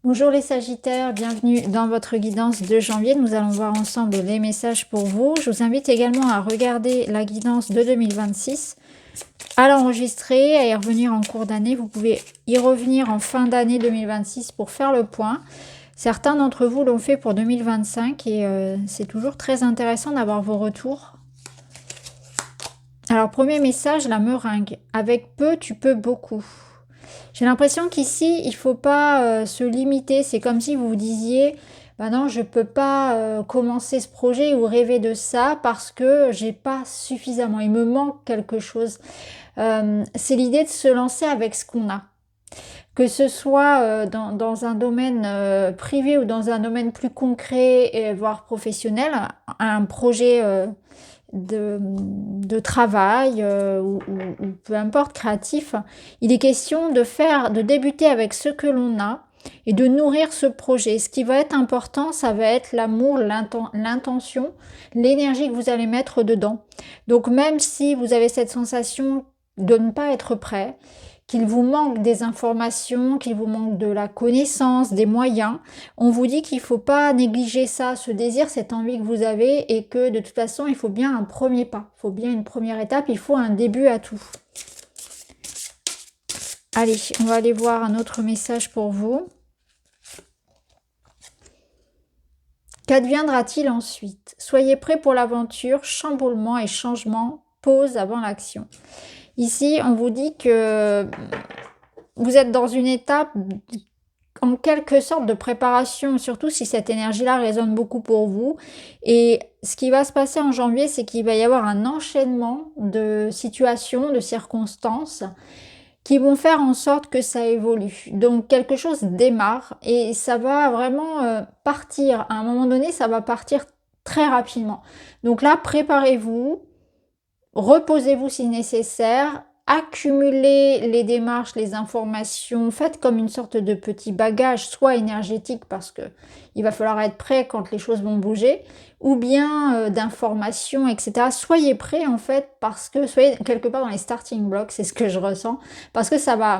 Bonjour les Sagittaires, bienvenue dans votre guidance de janvier. Nous allons voir ensemble les messages pour vous. Je vous invite également à regarder la guidance de 2026, à l'enregistrer, à y revenir en cours d'année. Vous pouvez y revenir en fin d'année 2026 pour faire le point. Certains d'entre vous l'ont fait pour 2025 et c'est toujours très intéressant d'avoir vos retours. Alors, premier message, la meringue. Avec peu, tu peux beaucoup. J'ai l'impression qu'ici, il ne faut pas se limiter. C'est comme si vous vous disiez, bah non, je ne peux pas commencer ce projet ou rêver de ça parce que j'ai pas suffisamment. Il me manque quelque chose. C'est l'idée de se lancer avec ce qu'on a. Que ce soit dans un domaine privé ou dans un domaine plus concret, et voire professionnel, un projet de travail ou peu importe, créatif, il est question de débuter avec ce que l'on a et de nourrir ce projet. Ce qui va être important, ça va être l'amour, l'intention, l'énergie que vous allez mettre dedans. Donc même si vous avez cette sensation de ne pas être prêt, qu'il vous manque des informations, qu'il vous manque de la connaissance, des moyens, on vous dit qu'il ne faut pas négliger ça, ce désir, cette envie que vous avez et que de toute façon, il faut bien un premier pas, il faut bien une première étape, il faut un début à tout. Allez, on va aller voir un autre message pour vous. Qu'adviendra-t-il ensuite? Soyez prêts pour l'aventure, chamboulement et changement, pause avant l'action. Ici, on vous dit que vous êtes dans une étape en quelque sorte de préparation, surtout si cette énergie-là résonne beaucoup pour vous. Et ce qui va se passer en janvier, c'est qu'il va y avoir un enchaînement de situations, de circonstances qui vont faire en sorte que ça évolue. Donc quelque chose démarre et ça va vraiment partir. À un moment donné, ça va partir très rapidement. Donc là, préparez-vous, reposez-vous si nécessaire, accumulez les démarches, les informations, faites comme une sorte de petit bagage, soit énergétique parce que il va falloir être prêt quand les choses vont bouger, ou bien d'informations, etc. Soyez prêts en fait parce que, soyez quelque part dans les starting blocks, c'est ce que je ressens, parce que ça va,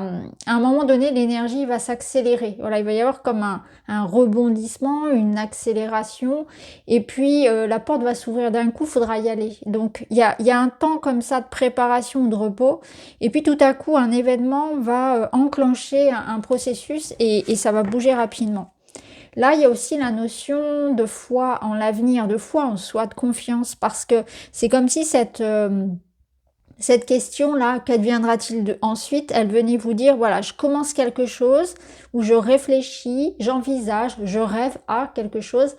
à un moment donné, l'énergie va s'accélérer. Voilà, il va y avoir comme un rebondissement, une accélération, et puis la porte va s'ouvrir d'un coup, il faudra y aller. Donc il y a un temps comme ça de préparation, de repos, et puis tout à coup un événement va enclencher un processus et ça va bouger rapidement. Là, il y a aussi la notion de foi en l'avenir, de foi en soi, de confiance, parce que c'est comme si cette question-là, qu'adviendra-t-il ensuite, elle venait vous dire, voilà, je commence quelque chose, ou je réfléchis, j'envisage, je rêve à quelque chose,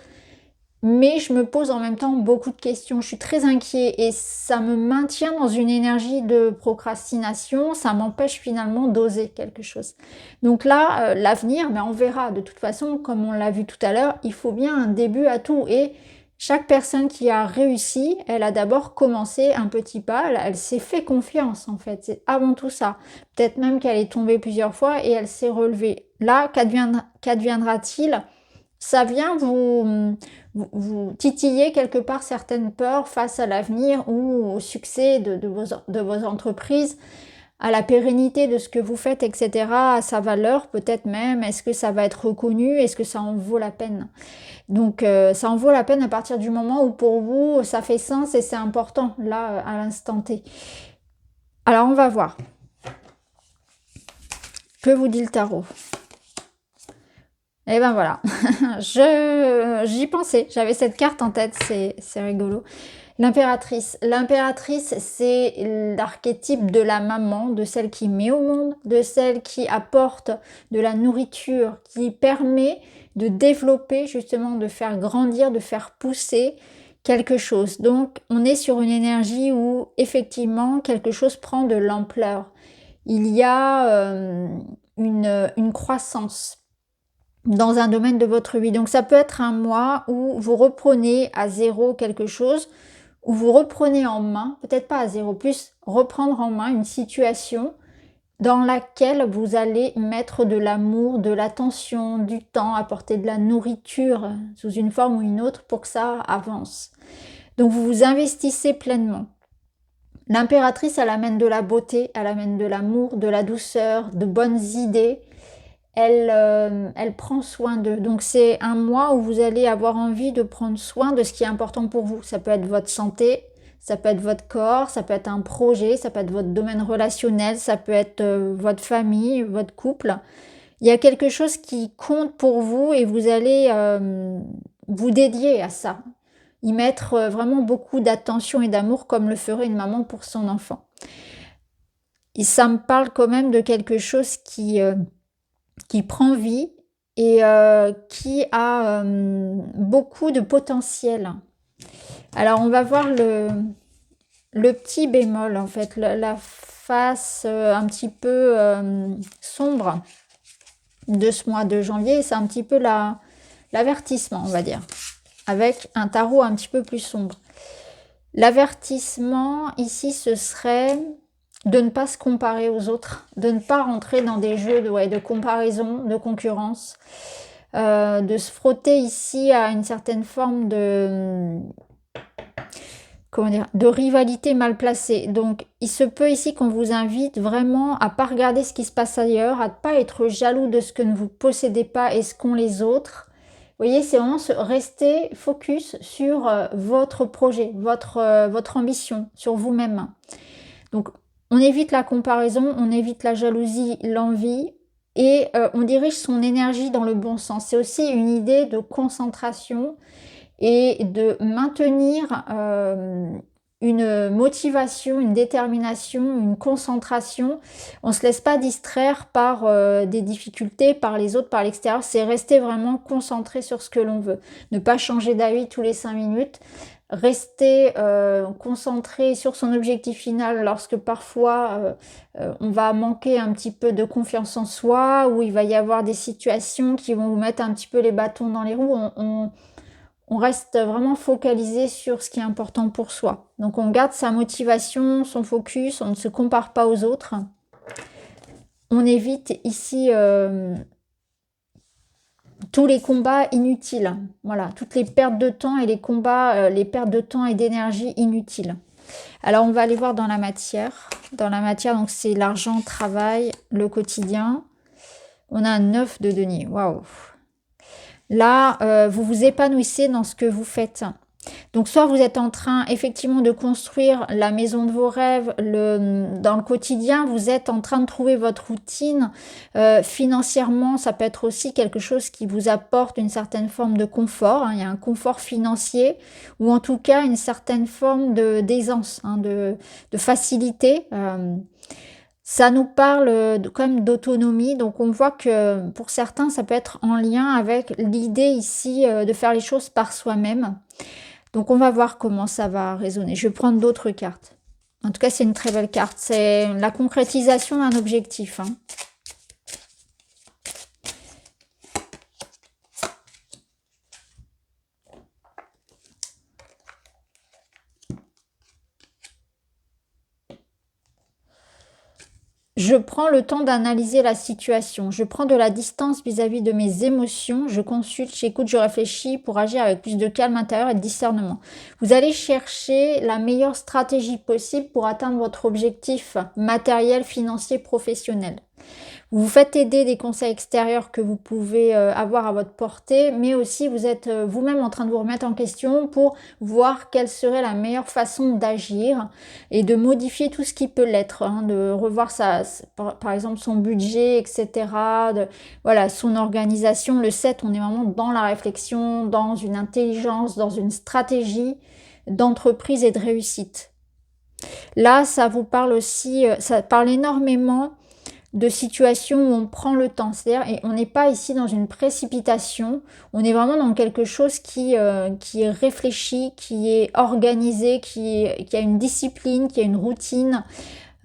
mais je me pose en même temps beaucoup de questions. Je suis très inquiet et ça me maintient dans une énergie de procrastination. Ça m'empêche finalement d'oser quelque chose. Donc là, l'avenir, on verra. De toute façon, comme on l'a vu tout à l'heure, il faut bien un début à tout. Et chaque personne qui a réussi, elle a d'abord commencé un petit pas. Elle s'est fait confiance en fait. C'est avant tout ça. Peut-être même qu'elle est tombée plusieurs fois et elle s'est relevée. Là, qu'adviendra-t-il? Ça vient vous titiller quelque part certaines peurs face à l'avenir ou au succès de vos entreprises, à la pérennité de ce que vous faites, etc., à sa valeur peut-être même, est-ce que ça va être reconnu, est-ce que ça en vaut la peine? Donc ça en vaut la peine à partir du moment où pour vous ça fait sens et c'est important là à l'instant T. Alors on va voir. Que vous dit le tarot? Et ben voilà, j'y pensais, j'avais cette carte en tête, c'est rigolo. L'impératrice. L'impératrice, c'est l'archétype de la maman, de celle qui met au monde, de celle qui apporte de la nourriture, qui permet de développer, justement, de faire grandir, de faire pousser quelque chose. Donc, on est sur une énergie où, effectivement, quelque chose prend de l'ampleur. Il y a une croissance dans un domaine de votre vie. Donc ça peut être un mois où vous reprenez à zéro quelque chose, où vous reprenez en main, peut-être pas à zéro, plus reprendre en main une situation dans laquelle vous allez mettre de l'amour, de l'attention, du temps, apporter de la nourriture sous une forme ou une autre pour que ça avance. Donc vous vous investissez pleinement. L'impératrice, elle amène de la beauté, elle amène de l'amour, de la douceur, de bonnes idées. elle prend soin d'eux. Donc c'est un mois où vous allez avoir envie de prendre soin de ce qui est important pour vous. Ça peut être votre santé, ça peut être votre corps, ça peut être un projet, ça peut être votre domaine relationnel, ça peut être votre famille, votre couple. Il y a quelque chose qui compte pour vous et vous allez vous dédier à ça. Y mettre vraiment beaucoup d'attention et d'amour comme le ferait une maman pour son enfant. Et ça me parle quand même de quelque chose qui prend vie et qui a beaucoup de potentiel. Alors on va voir le petit bémol en fait, la face un petit peu sombre de ce mois de janvier. C'est un petit peu l'avertissement, on va dire, avec un tarot un petit peu plus sombre. L'avertissement ici, ce serait de ne pas se comparer aux autres, de ne pas rentrer dans des jeux de comparaison, de concurrence, de se frotter ici à une certaine forme de rivalité mal placée. Donc, il se peut ici qu'on vous invite vraiment à pas regarder ce qui se passe ailleurs, à ne pas être jaloux de ce que ne vous possédez pas et ce qu'ont les autres. Vous voyez, c'est vraiment rester focus sur votre projet, votre ambition, sur vous-même. Donc, on évite la comparaison, on évite la jalousie, l'envie et on dirige son énergie dans le bon sens. C'est aussi une idée de concentration et de maintenir une motivation, une détermination, une concentration. On ne se laisse pas distraire par des difficultés, par les autres, par l'extérieur. C'est rester vraiment concentré sur ce que l'on veut. Ne pas changer d'avis tous les 5 minutes. Rester concentré sur son objectif final lorsque parfois on va manquer un petit peu de confiance en soi, ou il va y avoir des situations qui vont vous mettre un petit peu les bâtons dans les roues. On reste vraiment focalisé sur ce qui est important pour soi. Donc on garde sa motivation, son focus, on ne se compare pas aux autres. On évite ici tous les combats inutiles. Voilà, toutes les pertes de temps et les combats, les pertes de temps et d'énergie inutiles. Alors on va aller voir dans la matière. Dans la matière, donc c'est l'argent, travail, le quotidien. On a un 9 de denier. Waouh! Là, vous vous épanouissez dans ce que vous faites. Donc, soit vous êtes en train effectivement de construire la maison de vos rêves dans le quotidien, vous êtes en train de trouver votre routine. Financièrement, ça peut être aussi quelque chose qui vous apporte une certaine forme de confort. Hein. Il y a un confort financier ou en tout cas une certaine forme d'aisance, de facilité. Ça nous parle comme d'autonomie, donc on voit que pour certains, ça peut être en lien avec l'idée ici de faire les choses par soi-même. Donc on va voir comment ça va résonner. Je vais prendre d'autres cartes. En tout cas, c'est une très belle carte. C'est la concrétisation d'un objectif. Hein. Je prends le temps d'analyser la situation. Je prends de la distance vis-à-vis de mes émotions. Je consulte, j'écoute, je réfléchis pour agir avec plus de calme intérieur et de discernement. Vous allez chercher la meilleure stratégie possible pour atteindre votre objectif matériel, financier, professionnel. Vous vous faites aider des conseils extérieurs que vous pouvez avoir à votre portée, mais aussi vous êtes vous-même en train de vous remettre en question pour voir quelle serait la meilleure façon d'agir et de modifier tout ce qui peut l'être, hein, de revoir par exemple son budget, etc. Voilà, son organisation. Le 7, on est vraiment dans la réflexion, dans une intelligence, dans une stratégie d'entreprise et de réussite. Là, ça vous parle aussi, ça parle énormément de situations où on prend le temps, c'est-à-dire et on n'est pas ici dans une précipitation, on est vraiment dans quelque chose qui est réfléchi, qui est organisé, qui a une discipline, qui a une routine.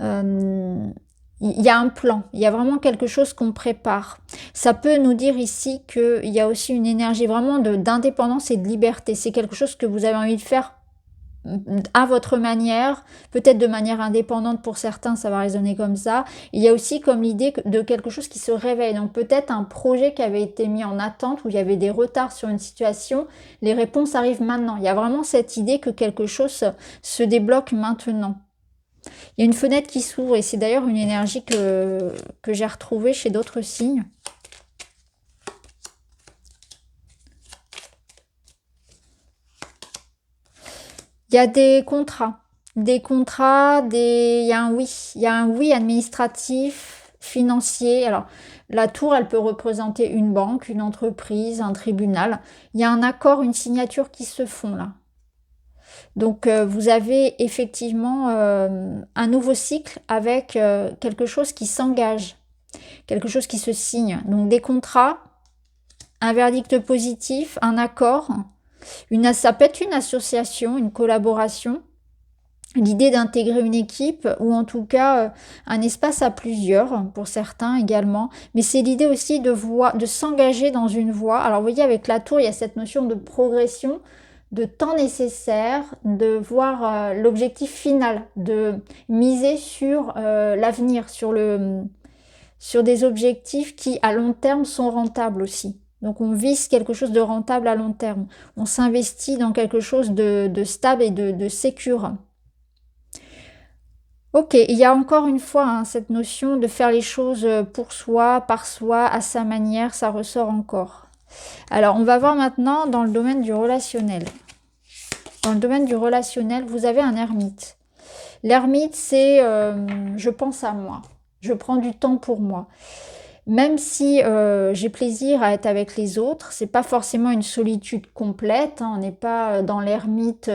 Il y a un plan, il y a vraiment quelque chose qu'on prépare. Ça peut nous dire ici qu'il y a aussi une énergie vraiment d'indépendance et de liberté. C'est quelque chose que vous avez envie de faire à votre manière, peut-être de manière indépendante pour certains, ça va résonner comme ça. Il y a aussi comme l'idée de quelque chose qui se réveille, donc peut-être un projet qui avait été mis en attente, où il y avait des retards sur une situation, les réponses arrivent maintenant. Il y a vraiment cette idée que quelque chose se débloque maintenant. Il y a une fenêtre qui s'ouvre et c'est d'ailleurs une énergie que j'ai retrouvée chez d'autres signes. Il y a des contrats. Des contrats, il y a un oui. Il y a un oui administratif, financier. Alors, la tour, elle peut représenter une banque, une entreprise, un tribunal. Il y a un accord, une signature qui se font là. Donc, vous avez effectivement un nouveau cycle avec quelque chose qui s'engage, quelque chose qui se signe. Donc, des contrats, un verdict positif, un accord. Ça peut être une association, une collaboration, l'idée d'intégrer une équipe ou en tout cas un espace à plusieurs pour certains également. Mais c'est l'idée aussi de s'engager dans une voie. Alors vous voyez avec la tour, il y a cette notion de progression, de temps nécessaire, de voir l'objectif final, de miser sur l'avenir, sur des objectifs qui à long terme sont rentables aussi. Donc on vise quelque chose de rentable à long terme. On s'investit dans quelque chose de stable et de sécure. Ok, il y a encore une fois hein, cette notion de faire les choses pour soi, par soi, à sa manière, ça ressort encore. Alors on va voir maintenant dans le domaine du relationnel. Dans le domaine du relationnel, vous avez un ermite. L'ermite, c'est je pense à moi, je prends du temps pour moi. Même si j'ai plaisir à être avec les autres, c'est pas forcément une solitude complète, hein, on n'est pas dans l'ermite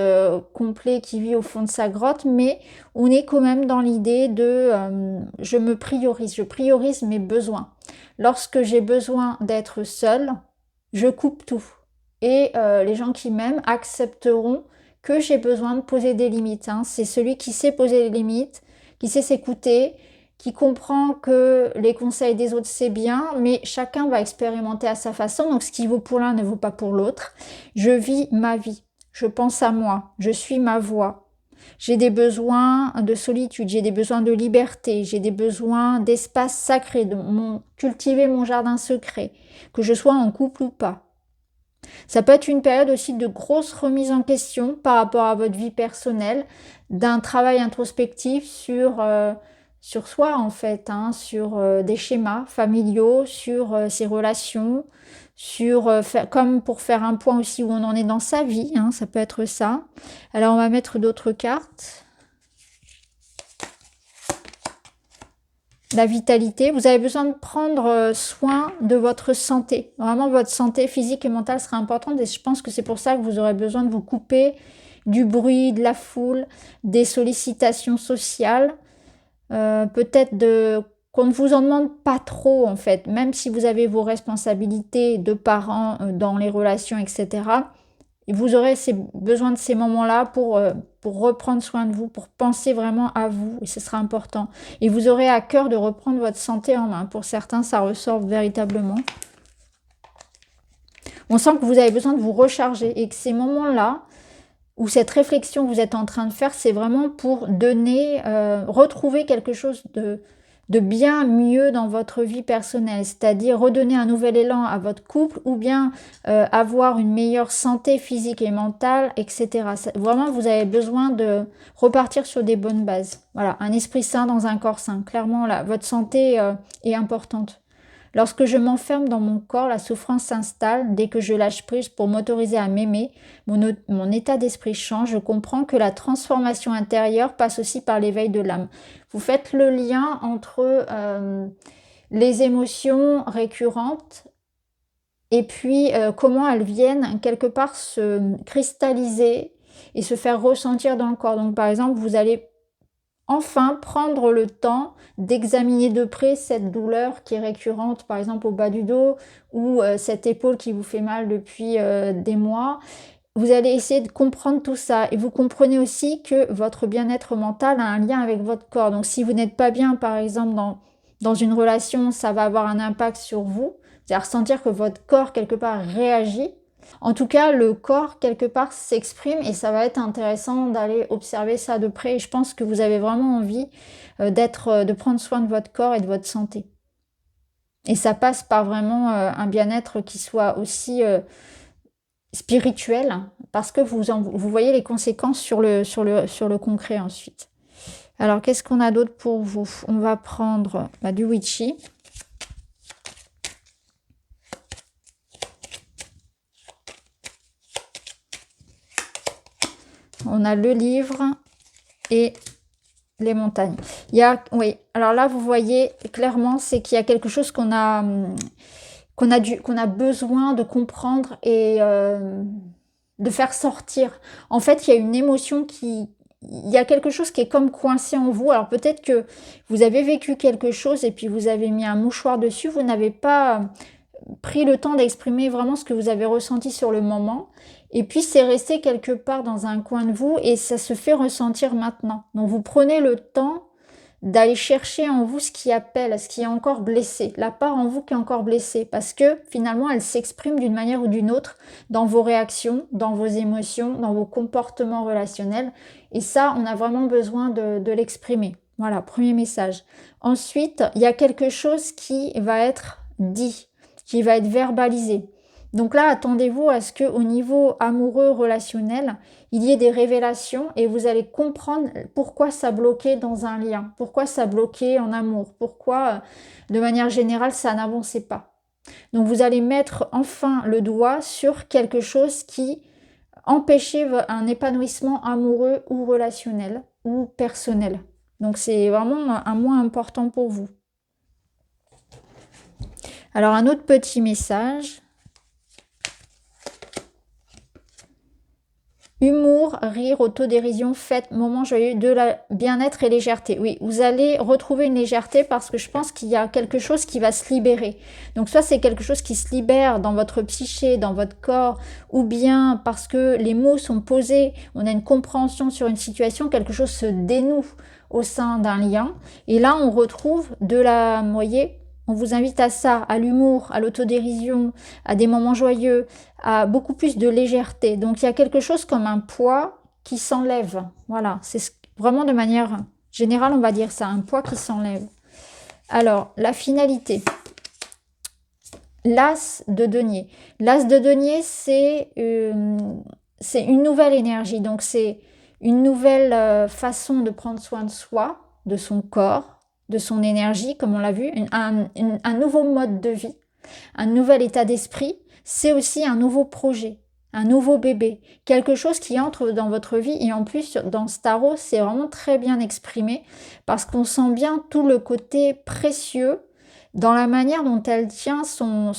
complet qui vit au fond de sa grotte, mais on est quand même dans l'idée de je priorise mes besoins. Lorsque j'ai besoin d'être seule, je coupe tout. Et les gens qui m'aiment accepteront que j'ai besoin de poser des limites. Hein. C'est celui qui sait poser les limites, qui sait s'écouter, qui comprend que les conseils des autres c'est bien, mais chacun va expérimenter à sa façon, donc ce qui vaut pour l'un ne vaut pas pour l'autre. Je vis ma vie, je pense à moi, je suis ma voix. J'ai des besoins de solitude, j'ai des besoins de liberté, j'ai des besoins d'espace sacré, cultiver mon jardin secret, que je sois en couple ou pas. Ça peut être une période aussi de grosse remise en question par rapport à votre vie personnelle, d'un travail introspectif sur soi en fait, hein, sur des schémas familiaux, sur ses relations, comme pour faire un point aussi où on en est dans sa vie, hein, ça peut être ça. Alors on va mettre d'autres cartes. La vitalité, vous avez besoin de prendre soin de votre santé. Vraiment, votre santé physique et mentale sera importante et je pense que c'est pour ça que vous aurez besoin de vous couper du bruit, de la foule, des sollicitations sociales. Peut-être qu'on ne vous en demande pas trop en fait, même si vous avez vos responsabilités de parents dans les relations, etc. Vous aurez besoin de ces moments-là pour reprendre soin de vous, pour penser vraiment à vous, et ce sera important. Et vous aurez à cœur de reprendre votre santé en main. Pour certains, ça ressort véritablement. On sent que vous avez besoin de vous recharger et que ces moments-là, ou cette réflexion que vous êtes en train de faire, c'est vraiment pour retrouver quelque chose de bien mieux dans votre vie personnelle, c'est-à-dire redonner un nouvel élan à votre couple ou bien avoir une meilleure santé physique et mentale, etc. Vraiment, vous avez besoin de repartir sur des bonnes bases. Voilà, un esprit sain dans un corps sain. Clairement, là, votre santé est importante. Lorsque je m'enferme dans mon corps, la souffrance s'installe. Dès que je lâche prise pour m'autoriser à m'aimer, mon état d'esprit change. Je comprends que la transformation intérieure passe aussi par l'éveil de l'âme. Vous faites le lien entre les émotions récurrentes et puis comment elles viennent quelque part se cristalliser et se faire ressentir dans le corps. Donc par exemple, vous allez enfin prendre le temps d'examiner de près cette douleur qui est récurrente, par exemple au bas du dos, ou cette épaule qui vous fait mal depuis des mois. Vous allez essayer de comprendre tout ça et vous comprenez aussi que votre bien-être mental a un lien avec votre corps. Donc si vous n'êtes pas bien, par exemple, dans une relation, ça va avoir un impact sur vous. C'est-à-dire sentir que votre corps, quelque part, réagit. En tout cas, le corps, quelque part, s'exprime et ça va être intéressant d'aller observer ça de près. Et je pense que vous avez vraiment envie de prendre soin de votre corps et de votre santé. Et ça passe par vraiment un bien-être qui soit aussi spirituel, parce que vous voyez les conséquences sur le concret ensuite. Alors, qu'est-ce qu'on a d'autre pour vous? On va prendre du witchy. On a le livre et les montagnes. Oui, alors là, vous voyez clairement, c'est qu'il y a quelque chose qu'on a besoin de comprendre et de faire sortir. En fait, il y a une émotion il y a quelque chose qui est comme coincé en vous. Alors peut-être que vous avez vécu quelque chose et puis vous avez mis un mouchoir dessus. Vous n'avez pas pris le temps d'exprimer vraiment ce que vous avez ressenti sur le moment. Et puis c'est resté quelque part dans un coin de vous et ça se fait ressentir maintenant. Donc vous prenez le temps d'aller chercher en vous ce qui appelle, ce qui est encore blessé, la part en vous qui est encore blessée, parce que finalement elle s'exprime d'une manière ou d'une autre dans vos réactions, dans vos émotions, dans vos comportements relationnels, et ça on a vraiment besoin de l'exprimer. Voilà, premier message. Ensuite, il y a quelque chose qui va être dit, qui va être verbalisé. Donc là, attendez-vous à ce qu'au niveau amoureux, relationnel, il y ait des révélations et vous allez comprendre pourquoi ça bloquait dans un lien, pourquoi ça bloquait en amour, pourquoi, de manière générale, ça n'avançait pas. Donc vous allez mettre enfin le doigt sur quelque chose qui empêchait un épanouissement amoureux ou relationnel ou personnel. Donc c'est vraiment un mois important pour vous. Alors un autre petit message. Humour, rire, autodérision, fête, moment joyeux, de la bien-être et légèreté. Oui, vous allez retrouver une légèreté parce que je pense qu'il y a quelque chose qui va se libérer. Donc soit c'est quelque chose qui se libère dans votre psyché, dans votre corps, ou bien parce que les mots sont posés, on a une compréhension sur une situation, quelque chose se dénoue au sein d'un lien. Et là, on retrouve vous voyez, on vous invite à ça, à l'humour, à l'autodérision, à des moments joyeux, à beaucoup plus de légèreté. Donc il y a quelque chose comme un poids qui s'enlève. Voilà, c'est vraiment de manière générale, on va dire ça, un poids qui s'enlève. Alors, la finalité. L'as de denier. L'as de denier, c'est une nouvelle énergie. Donc c'est une nouvelle façon de prendre soin de soi, de son corps, de son énergie, comme on l'a vu, un nouveau mode de vie, un nouvel état d'esprit. C'est aussi un nouveau projet, un nouveau bébé, quelque chose qui entre dans votre vie. Et en plus, dans ce tarot, c'est vraiment très bien exprimé parce qu'on sent bien tout le côté précieux dans la manière dont elle tient son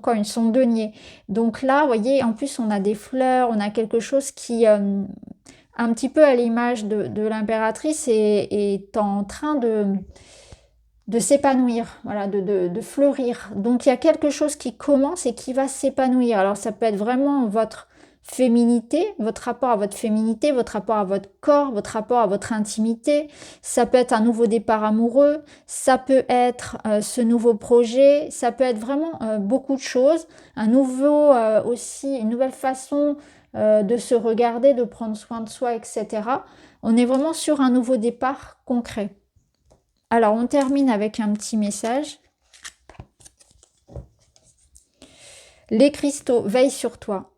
coin, son denier. Donc là, vous voyez, en plus, on a des fleurs, on a quelque chose qui... un petit peu à l'image de l'impératrice est en train de s'épanouir, voilà, de fleurir. Donc il y a quelque chose qui commence et qui va s'épanouir. Alors ça peut être vraiment votre féminité, votre rapport à votre féminité, votre rapport à votre corps, votre rapport à votre intimité. Ça peut être un nouveau départ amoureux, ça peut être ce nouveau projet, ça peut être vraiment beaucoup de choses. Un nouveau aussi, une nouvelle façon de se regarder, de prendre soin de soi, etc. On est vraiment sur un nouveau départ concret. Alors, on termine avec un petit message. Les cristaux veillent sur toi.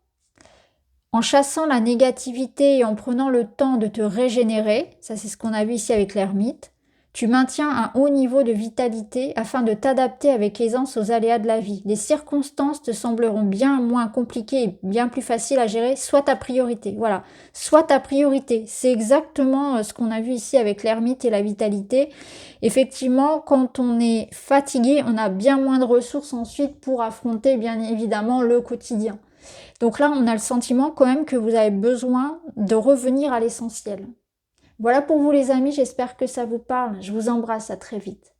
En chassant la négativité et en prenant le temps de te régénérer, ça c'est ce qu'on a vu ici avec l'ermite, tu maintiens un haut niveau de vitalité afin de t'adapter avec aisance aux aléas de la vie. Les circonstances te sembleront bien moins compliquées et bien plus faciles à gérer, soit ta priorité. Voilà, soit ta priorité. C'est exactement ce qu'on a vu ici avec l'ermite et la vitalité. Effectivement, quand on est fatigué, on a bien moins de ressources ensuite pour affronter bien évidemment le quotidien. Donc là, on a le sentiment quand même que vous avez besoin de revenir à l'essentiel. Voilà pour vous les amis, j'espère que ça vous parle. Je vous embrasse, à très vite.